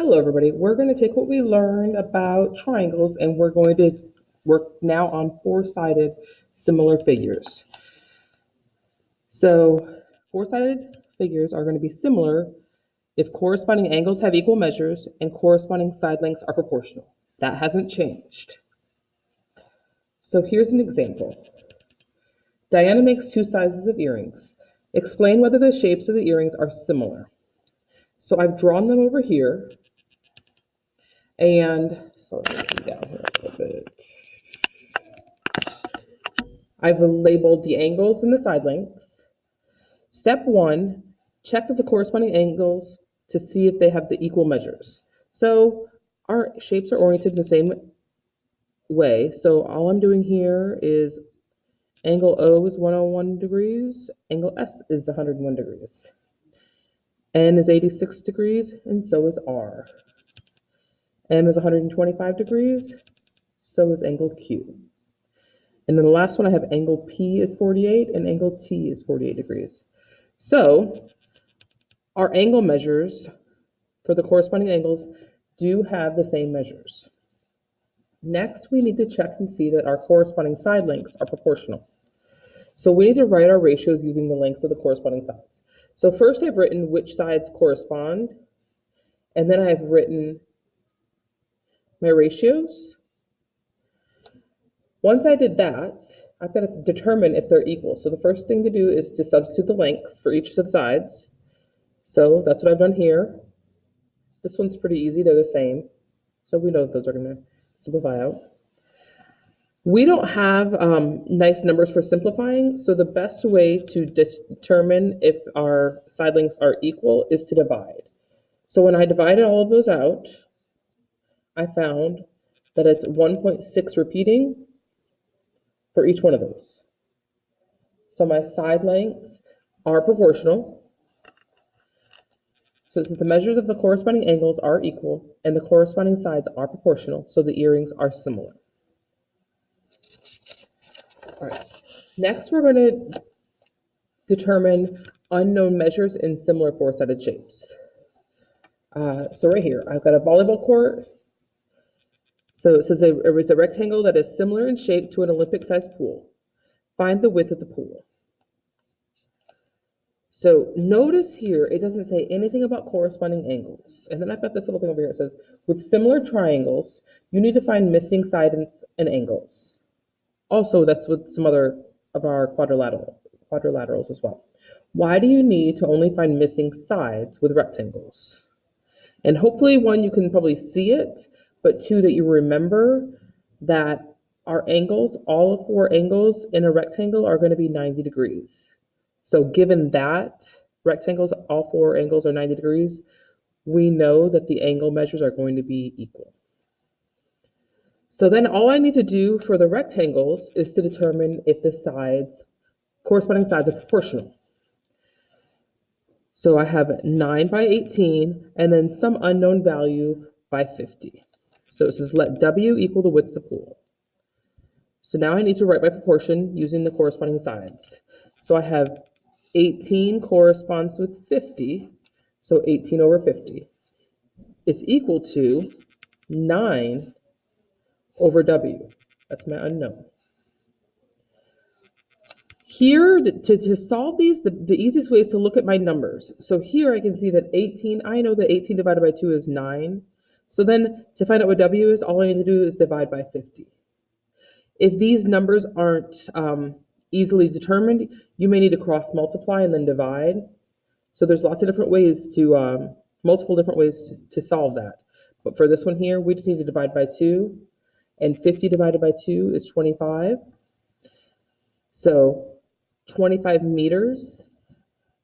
Hello, everybody. We're going to take what we learned about triangles and we're going to work now on four-sided similar figures. So four-sided figures are going to be similar if corresponding angles have equal measures and corresponding side lengths are proportional. That hasn't changed. So here's an example. Diana makes two sizes of earrings. Explain whether the shapes of the earrings are similar. So I've drawn them over here. And so let me come down here a little bit. I've labeled the angles and the side lengths. Step one, check that the corresponding angles to see if they have the equal measures. So our shapes are oriented in the same way. So all I'm doing here is angle O is 101 degrees, angle S is 101 degrees. N is 86 degrees, and so is R. M is 125 degrees, so is angle Q. And then the last one, I have angle P is 48 and angle T is 48 degrees. So our angle measures for the corresponding angles do have the same measures. Next, we need to check and see that our corresponding side lengths are proportional. So we need to write our ratios using the lengths of the corresponding sides. So first I've written which sides correspond, and then I've written my ratios. Once I did that, I've got to determine if they're equal. So the first thing to do is to substitute the lengths for each of the sides. So that's what I've done here. This one's pretty easy, they're the same. So we know that those are gonna simplify out. We don't have nice numbers for simplifying, so the best way to determine if our side lengths are equal is to divide. So when I divided all of those out, I found that it's 1.6 repeating for each one of those. So my side lengths are proportional. So it says the measures of the corresponding angles are equal and the corresponding sides are proportional, so the earrings are similar. All right. Next, we're going to determine unknown measures in similar four-sided shapes. So right here, I've got a volleyball court. So it says it was a rectangle that is similar in shape to an Olympic-sized pool. Find the width of the pool. So notice here, it doesn't say anything about corresponding angles. And then I've got this little thing over here. It says, with similar triangles, you need to find missing sides and angles. Also, that's with some other of our quadrilaterals as well. Why do you need to only find missing sides with rectangles? And hopefully, one, you can probably see it, but two, that you remember that our angles, all four angles in a rectangle are going to be 90 degrees. So given that rectangles, all four angles are 90 degrees, we know that the angle measures are going to be equal. So then all I need to do for the rectangles is to determine if the corresponding sides are proportional. So I have 9 by 18 and then some unknown value by 50. So it says let W equal the width of the pool. So now I need to write my proportion using the corresponding sides. So I have 18 corresponds with 50, so 18 over 50 is equal to 9 over W. That's my unknown. Here, to solve these, the easiest way is to look at my numbers. So here I can see that 18, I know that 18 divided by 2 is 9. So then to find out what W is, all I need to do is divide by 50. If these numbers aren't easily determined, you may need to cross multiply and then divide. So there's lots of different ways to, multiple different ways to solve that. But for this one here, we just need to divide by 2. And 50 divided by 2 is 25. So 25 meters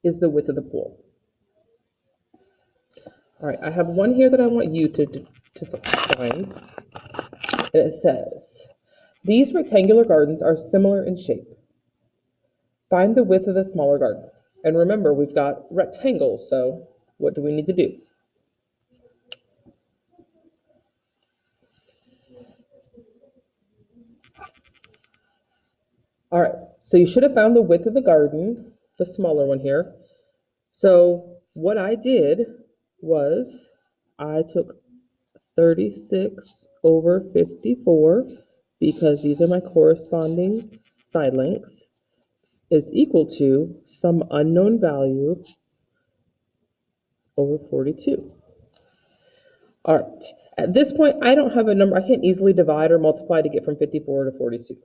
is the width of the pool. All right, I have one here that I want you to find. And it says, these rectangular gardens are similar in shape. Find the width of the smaller garden. And remember, we've got rectangles, so what do we need to do? All right, so you should have found the width of the garden, the smaller one here. So what I did was I took 36 over 54, because these are my corresponding side lengths, is equal to some unknown value over 42. All right. At this point, I don't have a number. I can't easily divide or multiply to get from 54 to 42.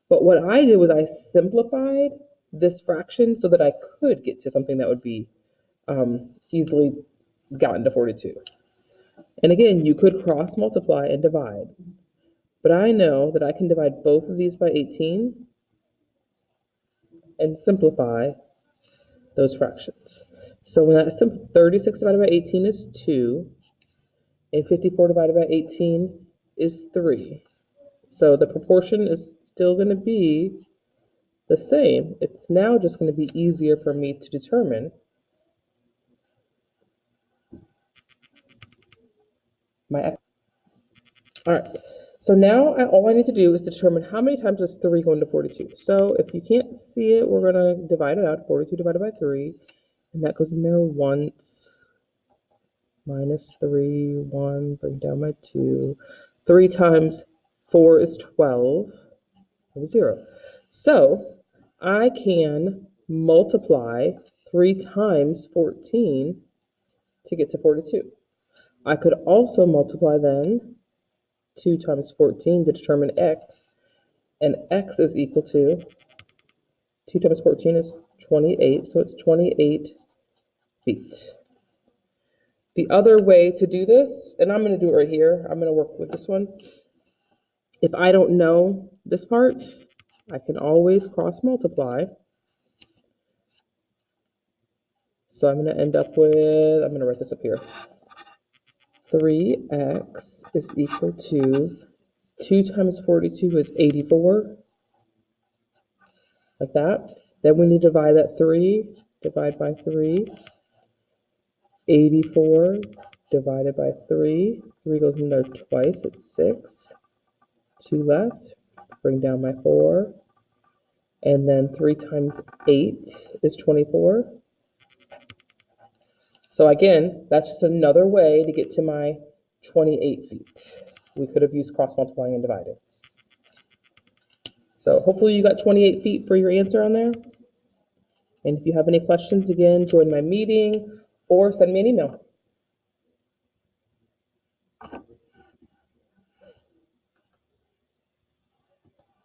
But what I did was I simplified this fraction so that I could get to something that would be easily gotten to 42. And again, you could cross multiply and divide. But I know that I can divide both of these by 18 and simplify those fractions. So when that's 36 divided by 18 is 2, and 54 divided by 18 is 3. So the proportion is still going to be the same. It's now just going to be easier for me to determine my x. All right. So now all I need to do is determine how many times is 3 going to 42. So if you can't see it, we're going to divide it out. 42 divided by 3. And that goes in there once. Minus 3, 1, bring down my 2. 3 times 4 is 12. 0. So I can multiply 3 times 14 to get to 42. I could also multiply then 2 times 14 to determine x, and x is equal to 2 times 14 is 28, so it's 28 feet. The other way to do this, and I'm going to do it right here, I'm going to work with this one. If I don't know this part, I can always cross multiply. So I'm going to end up with, I'm going to write this up here. 3x is equal to 2 times 42 is 84, like that. Then we need to divide that 3, divide by 3. 84 divided by 3. 3 goes in there twice, it's 6. 2 left, bring down my 4. And then 3 times 8 is 24. So again, that's just another way to get to my 28 feet. We could have used cross multiplying and dividing. So hopefully you got 28 feet for your answer on there. And if you have any questions, again, join my meeting or send me an email.